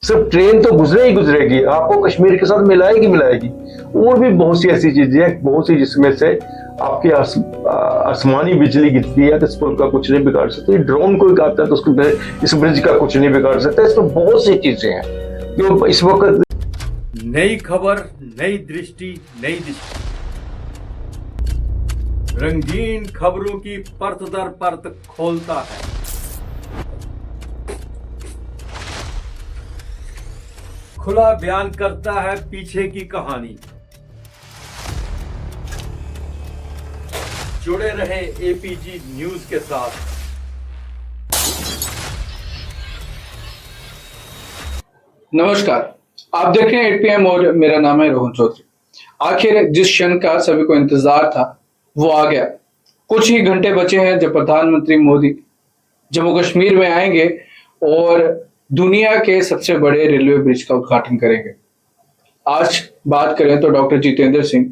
सिर्फ ट्रेन तो गुजरे ही गुजरेगी, आपको कश्मीर के साथ मिलाएगी मिलाएगी। और भी बहुत सी ऐसी चीजें हैं, बहुत सी जिसमें से आपकी आसमानी बिजली गिरती है तो इस पुल का कुछ नहीं बिगाड़ सकती, ड्रोन कोई आता है तो उसको इस ब्रिज का कुछ नहीं बिगाड़ सकता। इसमें बहुत सी चीजें हैं जो इस वक्त। नई खबर, नई दृष्टि, नई दिशा, रंगीन खबरों की परत दर परत खोलता है। खुला बयान करता है पीछे की कहानी। जुड़े रहे एपीजी न्यूज के साथ। नमस्कार, आप देख रहे हैं 8 PM और मेरा नाम है रोहन चौधरी। आखिर जिस क्षण का सभी को इंतजार था वो आ गया। कुछ ही घंटे बचे हैं जब प्रधानमंत्री मोदी जम्मू कश्मीर में आएंगे और दुनिया के सबसे बड़े रेलवे ब्रिज का उद्घाटन करेंगे। आज बात करें तो डॉक्टर जितेंद्र सिंह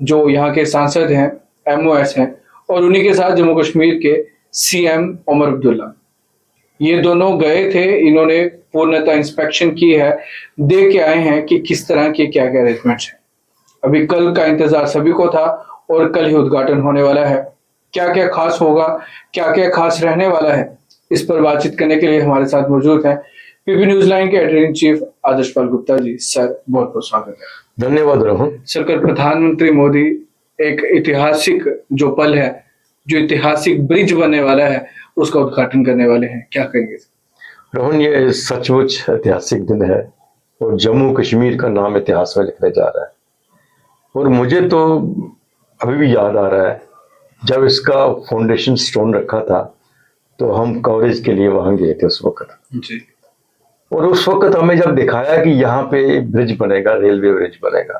जो यहाँ के सांसद हैं, MOS हैं, और उन्हीं के साथ जम्मू कश्मीर के CM उमर अब्दुल्ला, ये दोनों गए थे। इन्होंने पूर्णतः इंस्पेक्शन की है, देख के आए हैं कि किस तरह के क्या क्या अरेंजमेंट्स हैं। अभी कल का इंतजार सभी को था और कल ही उद्घाटन होने वाला है। क्या क्या खास होगा, क्या क्या खास रहने वाला है, इस पर बातचीत करने के लिए हमारे साथ मौजूद हैं पीपी न्यूज लाइन के editor in chief Adarsh Pal Gupta ji. Sir बहुत बहुत स्वागत है। धन्यवाद रोहन। सर, कल प्रधानमंत्री मोदी एक ऐतिहासिक जो पल है, जो ऐतिहासिक ब्रिज बनने वाला है, उसका उद्घाटन करने वाले हैं, क्या कहेंगे? रोहन, ये सचमुच ऐतिहासिक दिन है और जम्मू कश्मीर का नाम इतिहास में लिखने जा रहा है। और मुझे तो अभी भी याद आ रहा है जब इसका फाउंडेशन स्टोन रखा था तो हम कवरेज के लिए वहां गए थे उस वक्त जी। और उस वक्त हमें जब दिखाया कि यहाँ पे ब्रिज बनेगा, रेलवे ब्रिज बनेगा,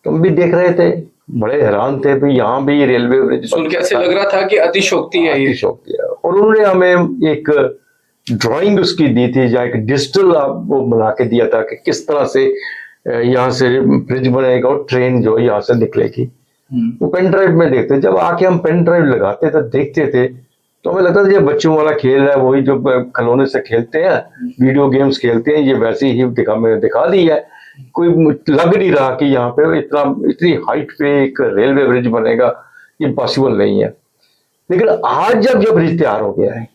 तो हम भी देख रहे थे, बड़े हैरान थे भाई यहाँ भी रेलवे ब्रिज सुन के ऐसे लग रहा था कि अतिशोक्ति है ये। अतिशोक्ति है। और उन्होंने हमें एक ड्राइंग उसकी दी थी, या एक डिजिटल वो बना के दिया था कि किस तरह से यहाँ से ब्रिज बनेगा और ट्रेन जो यहाँ से निकलेगी। वो पेन ड्राइव में देखते, जब आके हम पेन ड्राइव लगाते थे, देखते थे, तो हमें लगता था ये बच्चों वाला खेल है, वही जो खिलौने से खेलते हैं, वीडियो गेम्स खेलते हैं, ये वैसे ही दिखा दी है। कोई लग नहीं रहा कि यहाँ पे इतनी हाइट पे एक रेलवे ब्रिज बनेगा, ये पॉसिबल नहीं है। लेकिन आज जब ब्रिज तैयार हो गया है,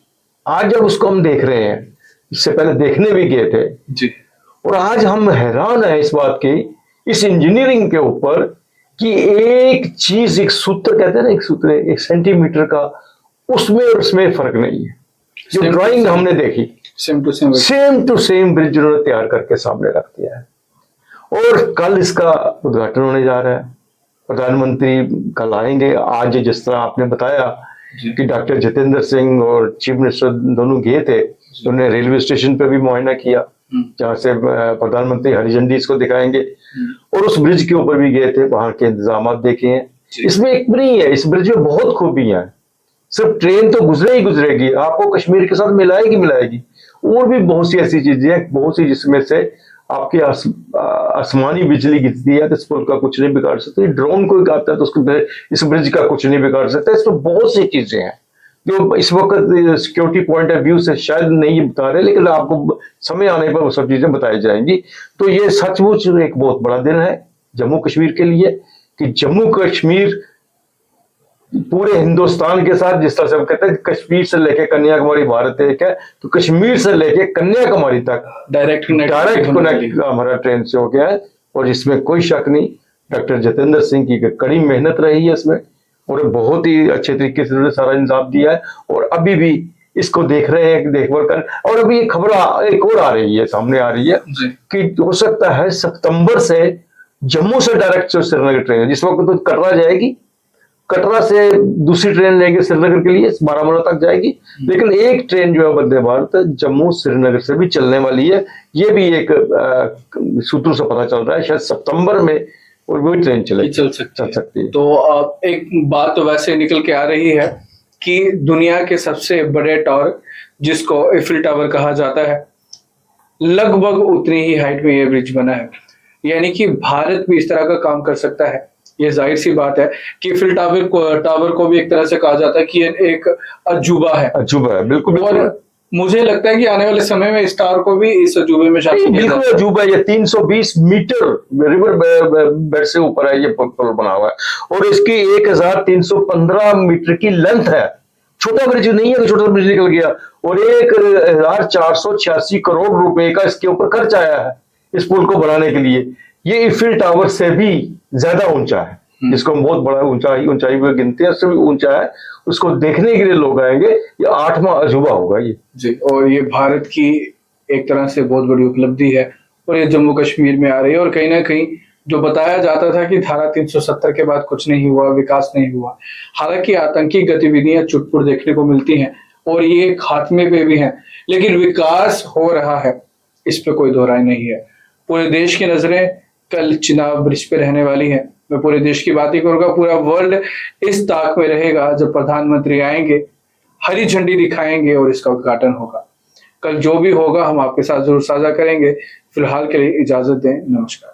आज जब उसको हम देख रहे हैं, इससे पहले देखने भी गए थे जी, और आज हम हैरान है इस बात की, इस इंजीनियरिंग के ऊपर, कि एक चीज, एक सूत्र कहते हैं ना, एक सूत्र 1 सेंटीमीटर का, उसमें और उसमें फर्क नहीं है। जो ड्राइंग हमने देखी, सेम टू सेम ब्रिज उन्होंने तैयार करके सामने रख दिया है। और कल इसका उद्घाटन होने जा रहा है। प्रधानमंत्री कल आएंगे। आज जिस तरह आपने बताया कि डॉक्टर जितेंद्र सिंह और चीफ मिनिस्टर दोनों गए थे, उन्होंने रेलवे स्टेशन पे भी मुआयना किया, जहाँ से प्रधानमंत्री हरी झंडी इसको दिखाएंगे, और उस ब्रिज के ऊपर भी गए थे, वहां के इंतजाम देखे हैं। इसमें एक नहीं है, इस ब्रिज में बहुत खूबियां हैं। सिर्फ ट्रेन तो गुजरे ही गुजरेगी, आपको कश्मीर के साथ मिलाएगी मिलाएगी। और भी बहुत सी ऐसी चीजें हैं, बहुत सी जिसमें से आपकी आसमानी बिजली गिरती है तो इस पुल का कुछ नहीं बिगाड़ सकती, ड्रोन कोई आता है तो उसको इस ब्रिज का कुछ नहीं बिगाड़ सकता। इसमें बहुत सी चीजें हैं जो इस वक्त सिक्योरिटी पॉइंट ऑफ व्यू से शायद नहीं बता रहे, लेकिन आपको समय आने पर वो सब चीजें बताई जाएंगी। तो ये सचमुच एक बहुत बड़ा दिन है जम्मू कश्मीर के लिए, कि जम्मू कश्मीर पूरे हिंदुस्तान के साथ, जिस तरह से हम कहते हैं कश्मीर से लेके कन्याकुमारी भारत एक है, तो कश्मीर से लेके कन्याकुमारी तक डायरेक्ट कनेक्ट हमारा ट्रेन से हो गया है। और इसमें कोई शक नहीं, डॉक्टर जितेंद्र सिंह की कड़ी मेहनत रही है इसमें, और बहुत ही अच्छे तरीके से उन्होंने सारा इंतजाम दिया है। और अभी भी इसको देख रहे हैं, देखभाल कर। और अभी ये खबर एक और आ रही है, सामने आ रही है कि हो सकता है सितंबर से जम्मू से डायरेक्ट श्रीनगर ट्रेन है। जिस वक्त तो कटरा जाएगी, कटरा से दूसरी ट्रेन लेके श्रीनगर के लिए बारामूला तक जाएगी, लेकिन एक ट्रेन जो है वंदे भारत जम्मू श्रीनगर से भी चलने वाली है। ये भी एक सूत्रों से पता चल रहा है, शायद सितंबर में और वही ट्रेन चल सकती है। तो एक बात तो वैसे निकल के आ रही है कि दुनिया के सबसे बड़े टावर, जिसको एफिल टावर कहा जाता है, लगभग उतनी ही हाइट में ये ब्रिज बना है। यानी कि भारत भी इस तरह का काम कर सकता है। ये जाहिर सी बात है कि एफिल टावर को भी एक तरह से कहा जाता है कि एक अजूबा है। बिल्कुल। और मुझे लगता है कि आने वाले समय में स्टार को भी इस अजूबे में शामिल किया बिल्कुल जाएगा। अजूबा है। ये 320 मीटर रिवर बेड से ऊपर है, ये पुल बना हुआ है और इसकी 1315 मीटर की लेंथ है। छोटा ब्रिज नहीं है कि छोटा ब्रिज निकल गया। और 1486 करोड़ रुपए का इसके ऊपर खर्च आया है इस पुल को बनाने के लिए। ये इफिल टावर से भी ज्यादा ऊंचा है, जिसको हम बहुत बड़ा ऊंचाई पे गिनते हैं, उससे भी ऊंचा है। उसको देखने के लिए लोग आएंगे। ये 8वां अजूबा होगा ये जी, और ये भारत की एक तरह से बहुत बड़ी उपलब्धि है और ये जम्मू कश्मीर में आ रही है। और कहीं ना कहीं जो बताया जाता था कि धारा 370 के बाद कुछ नहीं हुआ, विकास नहीं हुआ, हालांकि आतंकी गतिविधियां चुटपुट देखने को मिलती हैं और ये खात्मे पे भी हैं, लेकिन विकास हो रहा है, इस पे कोई दो राय नहीं है। पूरे देश की नजरें कल चिनाब ब्रिज पे रहने वाली हैं। मैं पूरे देश की बात ही करूंगा, पूरा वर्ल्ड इस ताक में रहेगा जब प्रधानमंत्री आएंगे, हरी झंडी दिखाएंगे और इसका उद्घाटन होगा। कल जो भी होगा हम आपके साथ जरूर साझा करेंगे। फिलहाल के लिए इजाजत दें, नमस्कार।